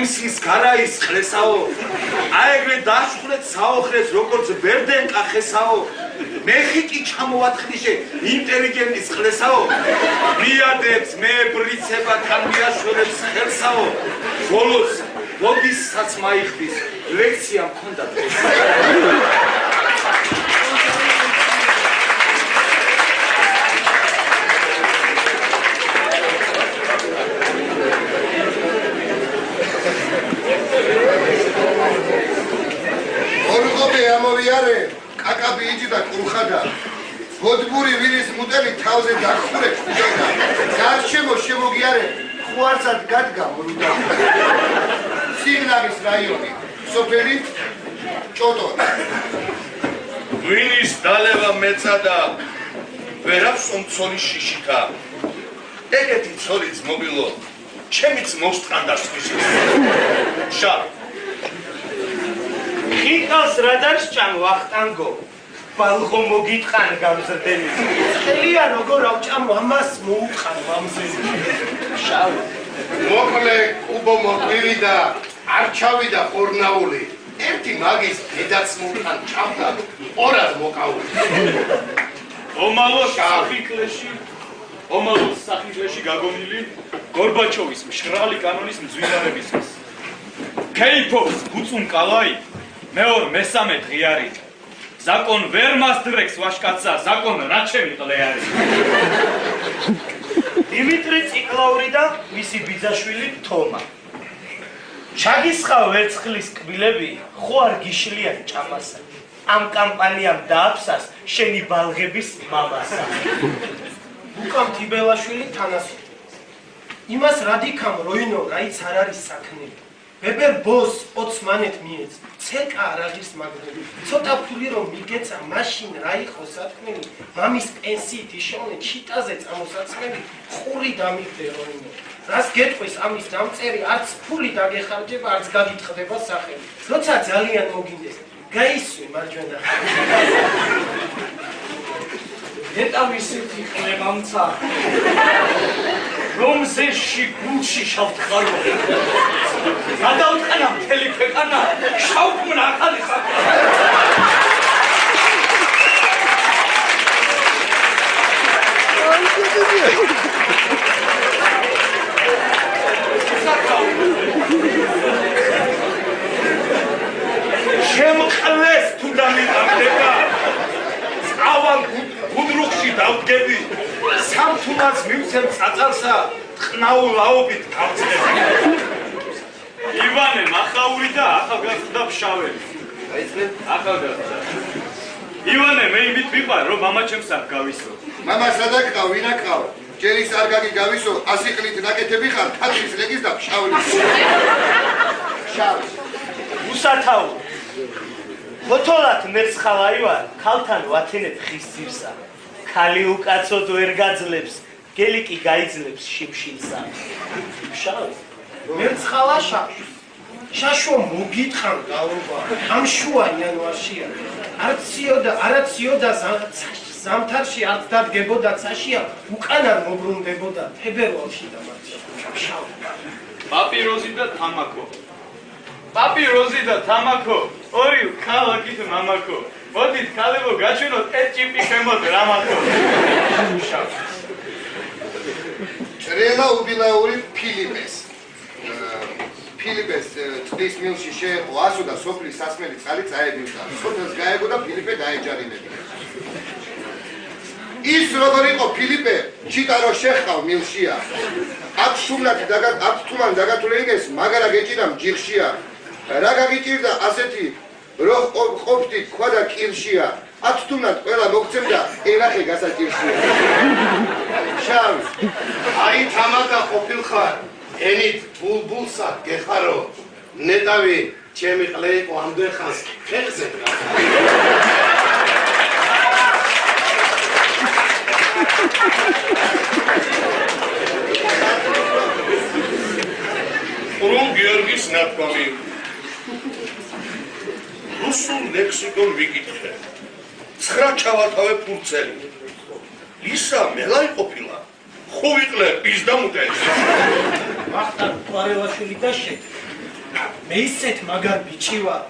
თემსის გარაის ხლესაო აეგრე დაშხვრეთ საოხრეს როგორც ბერდენკა ხესაო მეხი კი ჩამოვათხნიშე ინტელიგენტის ხლესაო მიადებს მე ბრიცება თან მიაშორებს ხელსაო ბოლოს მოდისაც მაიხდის ლექცია მქონდა ამოვიარე კაკაბი იჯდა კურხადა გოდბური ვირის მუტელი თავზე დახურებს და გარშემო შემოგიარე ხوارცად გადგა მრუდა სიგნალის რაიონი სოფელი ჭოტორი ვინის დალევა მეწადა ვერაფს უმცოლი შიშიკა ეგეთი ცოლიც მობილო ჩემიც მოსტყანდა სხვისი შავ ხიკავს რადარს ჭამო ახტანგო ბალღო მოგიტყან გამზრდელი ხელია როგორ ავჭამო ამას მოუთხარ მამზელი შავ მოკლე უბო მოყვილი და არჩავი და ხორნაული ერთი მაგის დედაც მოუთხან ჭამდა ორად მოკაული ომალოს საფიქრეში გაგონილი გორბაჩოვის მშრალი კანონის მძვინარებისთვის კეიფობს გუწუნ კალაი მეორ მესამე ღიარი ზაკონ ვერ მასდრექს ვაშკაცა ზაკონ რაჩემი ყლეარი დიმიტრი ციკლაური და მისი ბიძაშვილი თომა ჩაგისხავ ვერცხლის კბილები ხო არ გიშლიან ჭამასა ამ კამპანიამ დააფსას შენი ბალღების მამასა უკამ თიბელაშვილი თანასო იმას რადიქამ როინო რაიც არ არის საქმე ბებერ ბოს ოცმანეთ მიეც ცეკა არაღის მაგრები ცოტა ფული რომ მიგეცა მაშინ რა იყო საქმენი მამის პენსიით იშოვნე ჩიტაზე წამოსაცმელი ხური დამიგდე როინო რას გეტყვის ამის დამწერი არც ფული დაგეხარჯება არც გაგიტყდება სახელი როცა ძალიან მოგინდეს გაისვი მარჯვენა ეტავისეთი ხლებამცა რომ ზეში გულში შავთხარო გადავტყენა მთელი ქვეყანა შავქმნა ახალი საქმე შემყლეს თუ დამიყავდება წავალ გუდრუხში დავდგები სამთუნას მივცემ წაწალსა ტყნაულ ლაობით გავწევ ივანე მახაური და ახალგაზრდა ფშაველი აიწყებ ახალგაზრდა ივანე მე იმით ვიყარ რომ მამა ჩემს არ გავისო მამა სადაკავ ვინაკავ ჯერის არ გაგი გავისო ასიყლით ნაკეთები ხარ ქათრის ლეგის და ფშავლის ფშავლის უსათავ ფოთოლათ მერცხალაი ვარ ქალთან ვათენებ ხის ძირსა ქალი უკაცოდ ვერ გაძლებს გელი კი გაიძლებს შიმშილსა შავ მერცხალა შაშო მოგიტყან გაობა ამ შუა იანვარშია არაციოდა ზამთარში არც დადგებოდა ცაშია უკანარ მობრუნდებოდა თებერვალში და მარტში შავ პაპიროზი და თამაკო ორი ქალაქით მამაკო მოდით ქალებო გაჩვენოთ ერთ ჭიპი ხემოთ რამაკო ჭრელა უბილაური ფილიპეს წლის მილში შეეყო 100 და სოფლის სასმელი წყალი წაებივდა სოფელს გაეგო და ფილიპე დაეჯარიმებდა ის როგორ იყო ფილიპე ჩიტარო შეხავ მილშია 10 თუმან დაგათვლე იგეს მაგარა გეჭირა მჯიხშია რა გაგიჭირდა ასეთი რო ყოფდი ქვა და კირშია 10 თუმნად ყველა მოგცემდა ელახე გასაჭირშია შავი აი თამადა ყოფილხარ ენით ბულბულსა გეხარო ნეტავი ჩემი ყლე იყო ამდენ ხანს ხეხზე რომ გიორგის ნათქვამი რუსულ ლექსიკონ ვიკითხე 9 ჩავართავე ფურცელი ისა მელაი ყოფილა ხო ვიყლე პიზდა მუტეს ვახტანგ თვალელაშვილი და შე მე ისეთ მაგარ ბიჭი ვარ,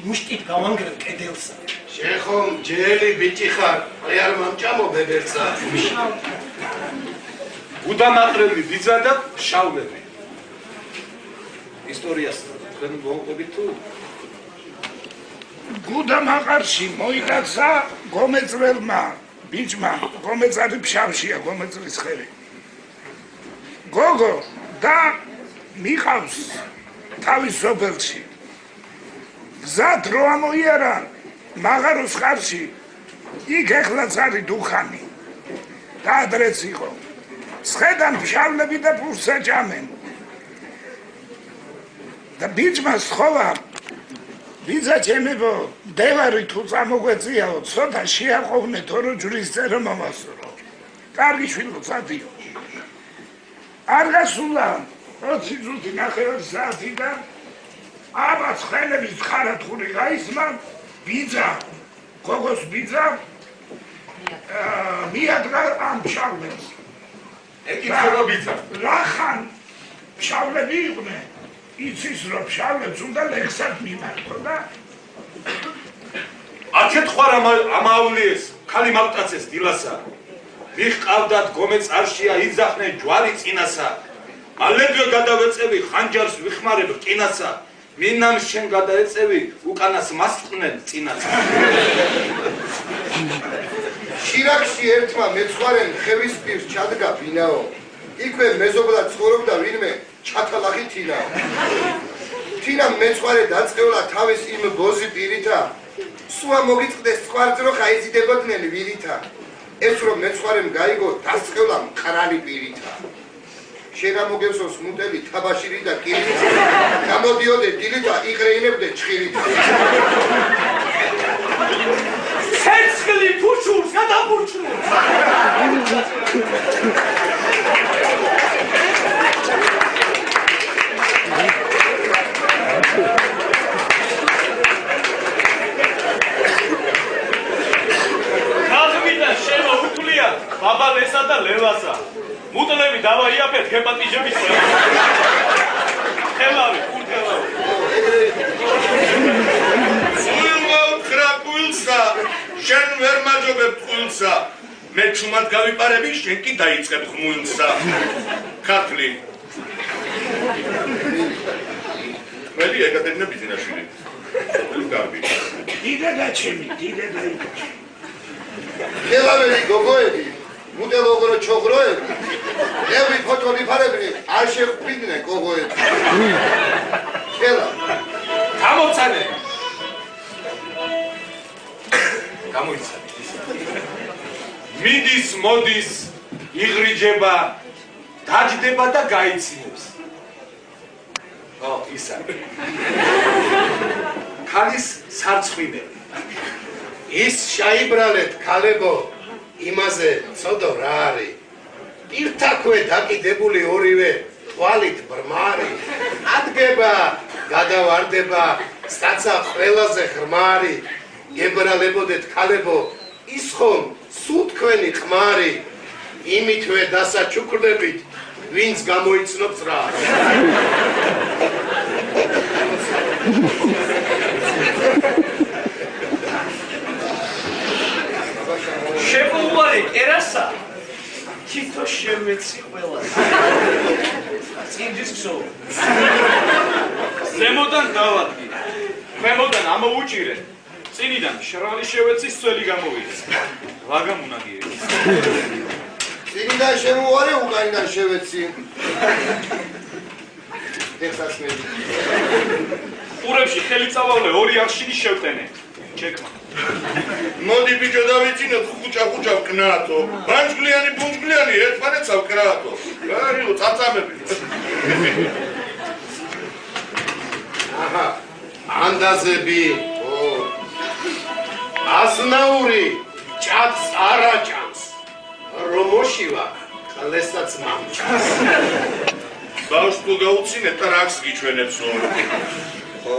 მუშტით გავანგრევ კედელსა. შენ ხომ ჯელი ბიჭი ხარ, მე არ მომჭამო ბებერცა. უდამაყრელი ბიძა და შავლები. ისტორიას თქვენ მოუყვებით თუ? გუდამაყარში მოიტაცა გომეწრელმა ბიჭმა, გომეწარი ფშავშია, გომეწრის ხერი. გოგო და მიყავს თავის სოფელში. გზად რო ამოიარა მაღაროს ხარში, იქ ეხლაც არის დუხანი. და ადრეც იყო. სხედან ფშავლები და ფურსა ჭამენ. და ბიჭმა სთხოვა, ბიძა ჩემებო, დევარი თუ წამოგვეწიაო, ცოტა შეაყოვნე თორო ჯვრის წერო მომასურო. კარგი შვილო, წადიო. არ გასულა 20 წუთი ნახევარი საათიდან აბა ცხენების ხარათხური გაისმა, ბიძა, გოგოს ბიძა მიადგა ამ ფშავლებს. ეკითხება ბიძა. რახან ფშავლები იყვნენ? იცის რომ ფშავლებს უნდა ლექსად მიმართო და აკეთხარ ამაულიეს, ქალი მავტაცეს დილასა. მიხყავდათ გომეწარშია იძახნენ ჯვარი წინასა. მალედვე გადავეწევი ხანჯარს ვიხმარებ რკინასა. მინამ შენ გადაეწევი უკანას მასწყვნენ წინასა. შირაქში ერთმა მეცხვარენ ხევის პირს ჩადგა ბინაო. იქვე მეზობლად ცხოვრობდა ვინმე ჩათალაღი თინაო. თინამ მეცხვარე დაწყევლა თავის იმ ბოზი პირითა. სუა მოგიწყდეს ცხვარს რო ხაიზიდებოდნენ ვირითა. ეს რომ მეცხვარემ გაიგო დასწყევლა მყრალი პირითა. შეგამოგევსოს მუტელი თაბაშირი და კირითა. გამოდიოდე დილითა იყრეინებდე ჩხილითა. ცეცხლი ფუჩურს გადაბურჩულს. ხალხიდან შემოუთვლია ბაბალესა და ლევასა. მუტლები დავაიაფეთ ჰეპატიჟების. ხელავი, კურთხელავი. კუილსა, შენ ვერ მაჯობებ კუილსა. მე ჩუმად გავიპარები, შენ კი დაიწყებ ხმუილსა. ქართლი. მელი ეკატერინე ბიზნესშვილი. ლუგარბი. დიდედა ჩემი, დიდედა იყო. ხელავერი გოგოები, მუტელოგრო ჩოღროები, ევრი ფოტო ვიფარებნი, არ შეხვიდნენ გოგოები. ხელა. გამოცანე. გამოიცანე. მიდის, მოდის, იღრიჯება, დაჯდება და გაიცინებს. ო, ისა. ქალის სარცხვინელი. ის შაიბრალეთ ქალებო, იმაზე ცოდო რა არის. პირთაქვე დაკიდებული ორივე თვალით ბრმარი. ადგება, გადავარდება, სტაცა ყველაზე ღრმარი. გებრალებოდეთ ქალებო, ის ხომ სულ თქვენი ხმარი. იმითვე დასაჩუქრდებით, ვინც გამოიცნობს რა. შეყუარი კერასა თითო შემეცი ყველას. წინჯისო. ზემოდან დავადგინე. ქვემოდან ამოუჭირე. წინიდან შრალი შევეცის წველი გამოვიდეს. ვაგამ უნაგიერი. წინიდან შემოვარე, უკანიდან შევეცი. ეხსასმელი. ყურებში ხელი წავალე, ორი არშინი შევტენე. ჩეკმა. მოდი ბიჭო დავიცინოთ ხუჭა ვკნაათო. ბანჯგლიანი ბუნჯგლიანი ერთმანეთს ავკრაათო. გაიო წაწამები. აჰა, ანდაზები. აზნაური ჭაც არაჭამს. რომოშივა ხალესაც მამჭას. ბავშვს თუ გაუცინეთ და რაკს გიჩვენებსო. ხო,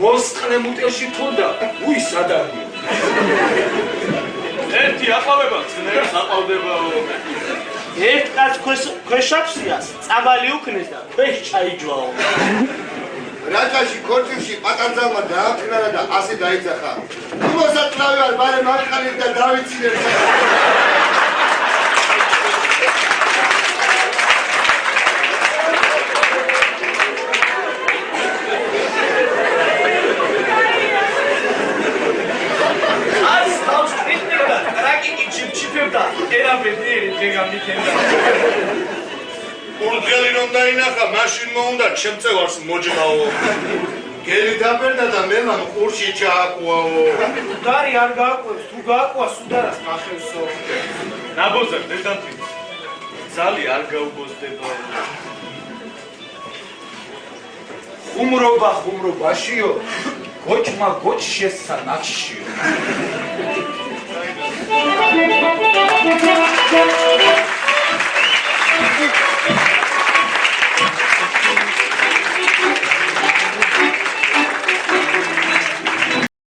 მოსწყნე მუტელში თონდა, უი სადარნი. ერთი აყავება, ძნელს აყავდებაო. ერთ კაც ქვეშაფსიას წამალი უქნეს და ქვეშ ჩაიჯვაო. რაჭაში ქორწილში პატარძალმა დააფრინალა და ასე დაიძახა. უმოსატლავი ვარ, ბარე მახალით და დავიცინებ. ას თავს ტიტნიკა, რაკიკი ჩიფჩიფებდა, ერაბედი დღეგა მიქენდა. ურდგელი რომ დაინახა, მაშინ მოუნდა ჩემწევარს მოჯღაო. გელი დაბერდა და მელამ ყურში ჩააკუაო. დარი არ გააკვევს, თუ გააკვას უდარას გახევსო. ნაბოზარ დედამფრინც ძალი არ გაუბოზდება. ხუმრობაშიო გოჭმა გოჭ შესცა ნაჩშიო